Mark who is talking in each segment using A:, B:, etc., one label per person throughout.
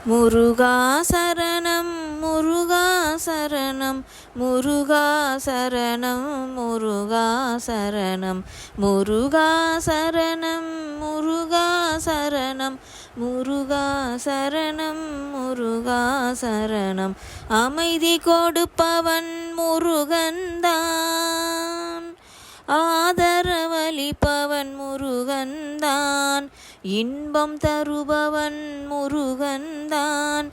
A: முருகா சரணம் முருகா சரணம் முருகா சரணம் முருகா சரணம் முருகா சரணம் முருகா சரணம் முருகா சரணம் முருகா சரணம். அமைதி கொடுப்பவன் முருகன்தான், ஆதரவளிப்பவன் முருகன்தான், இன்பம் தருபவன் முருகன்தான்,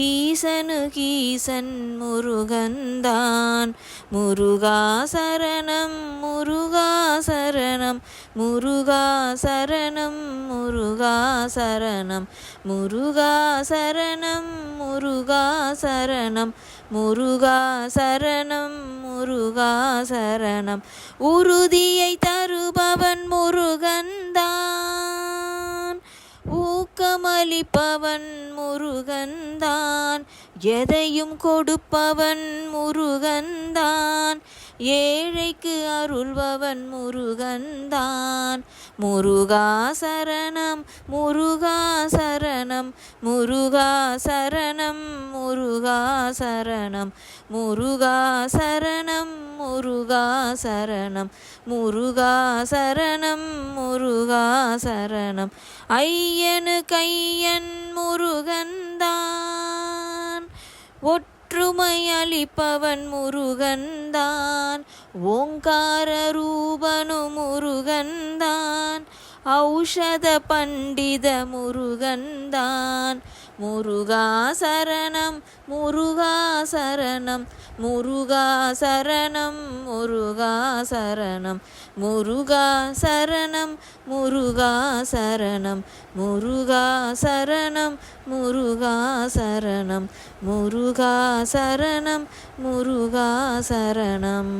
A: ஈசனுகீசன் முருகன்தான். முருகா சரணம் முருகா சரணம் முருகா சரணம் முருகா சரணம் முருகா சரணம் முருகா சரணம் முருகா சரணம் முருகா சரணம். உறுதியை தருபவன் முருகன்தான், ஊக்கமளிப்பவன் முருகன்தான், எதையும் கொடுப்பவன் முருகன்தான், ஏழைக்கு அருள்பவன் முருகன்தான். முருகா சரணம் முருகா சரணம் முருகா சரணம் முருகா சரணம் முருகா சரணம் முருகா சரணம் முருகா சரணம் முருகா சரணம். ஐயனு கையன் முருகன்தான், ஒற்றுமை அளிப்பவன் முருகன்தான், ஓங்கார ரூபனு முருகன்தான், ஔஷத பண்டித முருகன்தான். முருகா சரணம் முருகா சரணம் முருகா சரணம் முருகா சரணம் முருகா சரணம் முருகா சரணம் முருகா சரணம் முருகா சரணம் முருகா சரணம் முருகா சரணம்.